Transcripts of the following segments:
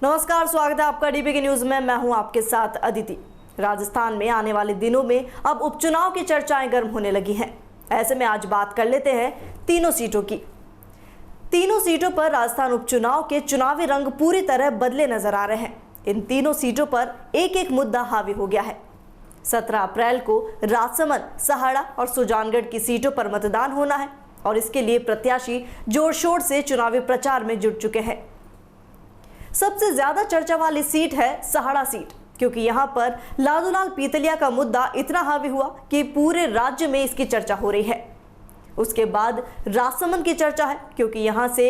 नमस्कार, स्वागत है आपका डीपी के न्यूज में। मैं हूं आपके साथ अदिति। राजस्थान में आने वाले दिनों में अब उपचुनाव की चर्चाएं गर्म होने लगी हैं। ऐसे में आज बात कर लेते हैं तीनों सीटों की। तीनों सीटों पर राजस्थान उपचुनाव के चुनावी रंग पूरी तरह बदले नजर आ रहे हैं। इन तीनों सीटों पर एक एक मुद्दा हावी हो गया है। 17 अप्रैल को राजसमंद, सहाड़ा और सुजानगढ़ की सीटों पर मतदान होना है और इसके लिए प्रत्याशी जोर शोर से चुनावी प्रचार में जुट चुके हैं। सबसे ज्यादा चर्चा वाली सीट है सहाड़ा सीट, क्योंकि यहां पर लालूलाल पीतलिया का मुद्दा इतना हावी हुआ कि पूरे राज्य में इसकी चर्चा हो रही है। उसके बाद राजसमंद की चर्चा है, क्योंकि यहां से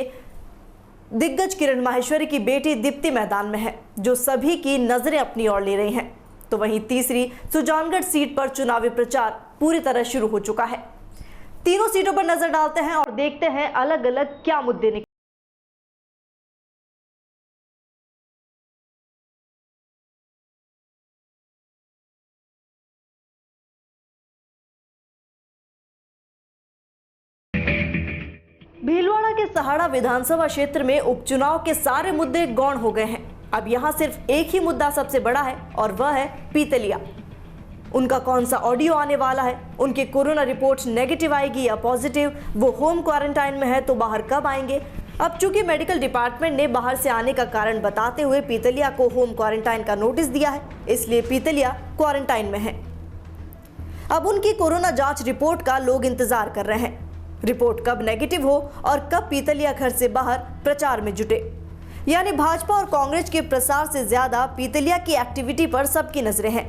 दिग्गज किरण माहेश्वरी की बेटी दीप्ति मैदान में है, जो सभी की नजरें अपनी ओर ले रही हैं। तो वहीं तीसरी सुजानगढ़ सीट पर चुनावी प्रचार पूरी तरह शुरू हो चुका है। तीनों सीटों पर नजर डालते हैं और देखते हैं अलग अलग क्या मुद्दे निकले। भीलवाड़ा के सहाड़ा विधानसभा क्षेत्र में उपचुनाव के सारे मुद्दे गौण हो गए हैं। अब यहां सिर्फ एक ही मुद्दा सबसे बड़ा है और वह है पीतलिया। उनका कौन सा ऑडियो आने वाला है, उनकी कोरोना रिपोर्ट नेगेटिव आएगी या पॉजिटिव, वो होम क्वारंटाइन में है तो बाहर कब आएंगे। अब चूंकि मेडिकल डिपार्टमेंट ने बाहर से आने का कारण बताते हुए पीतलिया को होम क्वारंटाइन का नोटिस दिया है, इसलिए पीतलिया क्वारंटाइन में है। अब उनकी कोरोना जांच रिपोर्ट का लोग इंतजार कर रहे हैं। रिपोर्ट कब नेगेटिव हो और कब पीतलिया घर से बाहर प्रचार में जुटे। यानी भाजपा और कांग्रेस के प्रसार से ज्यादा पीतलिया की एक्टिविटी पर सबकी नजरें हैं।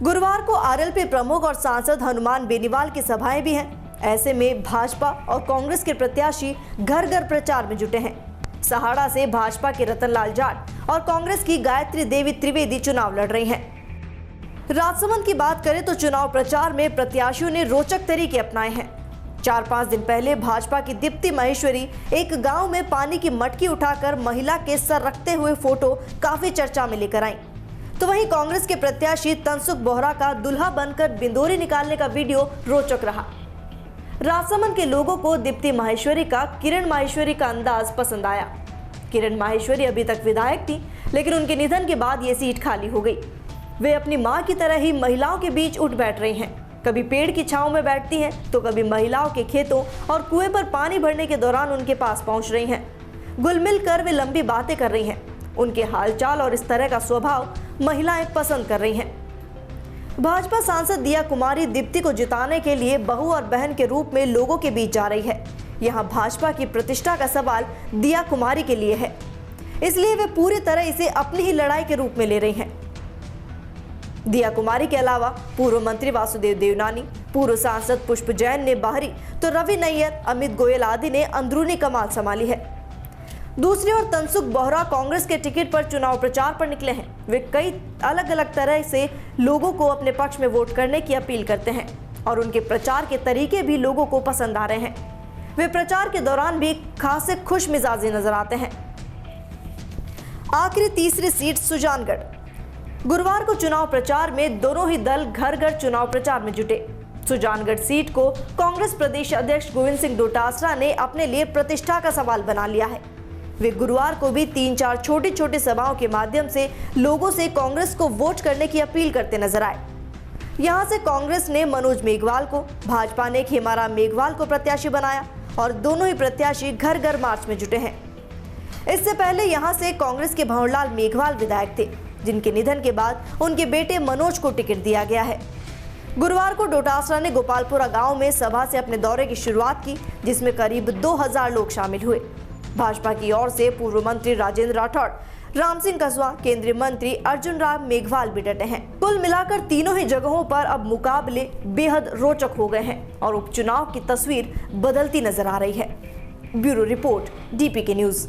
गुरुवार को आरएलपी प्रमुख और सांसद हनुमान बेनीवाल की सभाएं भी हैं। ऐसे में भाजपा और कांग्रेस के प्रत्याशी घर घर प्रचार में जुटे हैं। सहाड़ा से भाजपा के रतनलाल जाट और कांग्रेस की गायत्री देवी त्रिवेदी चुनाव लड़ रही हैं। राजसमंद की बात करें तो चुनाव प्रचार में प्रत्याशियों ने रोचक तरीके अपनाए हैं। 4-5 दिन पहले भाजपा की दीप्ति माहेश्वरी एक गांव में पानी की मटकी उठाकर महिला के सर रखते हुए फोटो काफी चर्चा में लेकर आई। तो वहीं कांग्रेस के प्रत्याशी तनसुख बोहरा का दुल्हा बनकर बिंदोरी निकालने का वीडियो रोचक रहा। राजसमंद के लोगों को दीप्ति माहेश्वरी का किरण माहेश्वरी का अंदाज पसंद आया। किरण माहेश्वरी अभी तक विधायक थी, लेकिन उनके निधन के बाद ये सीट खाली हो गई। वे अपनी मां की तरह ही महिलाओं के बीच उठ बैठ रही हैं। कभी पेड़ की छांव में बैठती हैं तो कभी महिलाओं के खेतों और कुएं पर पानी भरने के दौरान उनके पास पहुंच रही हैं। घुल मिल कर वे लंबी बातें कर रही हैं। उनके हालचाल और इस तरह का स्वभाव महिलाएं पसंद कर रही हैं। भाजपा सांसद दिया कुमारी दीप्ति को जिताने के लिए बहू और बहन के रूप में लोगों के बीच जा रही है। यहाँ भाजपा की प्रतिष्ठा का सवाल दिया कुमारी के लिए है, इसलिए वे पूरी तरह इसे अपनी ही लड़ाई के रूप में ले रही हैं। दिया कुमारी के अलावा पूर्व मंत्री वासुदेव देवनानी, पूर्व सांसद पुष्प जैन ने बाहरी तो रवि नैयर, अमित गोयल आदि ने अंदरूनी कमान संभाली है। दूसरी ओर तनसुख बोहरा कांग्रेस के टिकट पर चुनाव प्रचार पर निकले हैं। वे कई अलग अलग तरह से लोगों को अपने पक्ष में वोट करने की अपील करते हैं और उनके प्रचार के तरीके भी लोगों को पसंद आ रहे हैं। वे प्रचार के दौरान भी खासे खुश मिजाजी नजर आते हैं। आखिरी तीसरी सीट सुजानगढ़। गुरुवार को चुनाव प्रचार में दोनों ही दल घर घर चुनाव प्रचार में जुटे। सुजानगढ़ सीट को कांग्रेस प्रदेश अध्यक्ष गोविंद सिंह डोटासरा ने अपने लिए प्रतिष्ठा का सवाल बना लिया है। वे गुरुवार को भी 3-4 छोटी छोटी सभाओं के माध्यम से लोगों से कांग्रेस को वोट करने की अपील करते नजर आए। यहां से कांग्रेस ने मनोज मेघवाल को, भाजपा ने खेमाराम मेघवाल को प्रत्याशी बनाया और दोनों ही प्रत्याशी घर घर मार्च में जुटे हैं। इससे पहले यहां से कांग्रेस के भंवरलाल मेघवाल विधायक थे, जिनके निधन के बाद उनके बेटे मनोज को टिकट दिया गया है। गुरुवार को डोटासरा ने गोपालपुरा गांव में सभा से अपने दौरे की शुरुआत की, जिसमें करीब 2000 लोग शामिल हुए। भाजपा की ओर से पूर्व मंत्री राजेंद्र राठौड़, राम सिंह कसवा, केंद्रीय मंत्री अर्जुन राम मेघवाल भी डटे हैं। कुल मिलाकर तीनों ही जगहों पर अब मुकाबले बेहद रोचक हो गए हैं और उपचुनाव की तस्वीर बदलती नजर आ रही है। ब्यूरो रिपोर्ट, डीपी के न्यूज।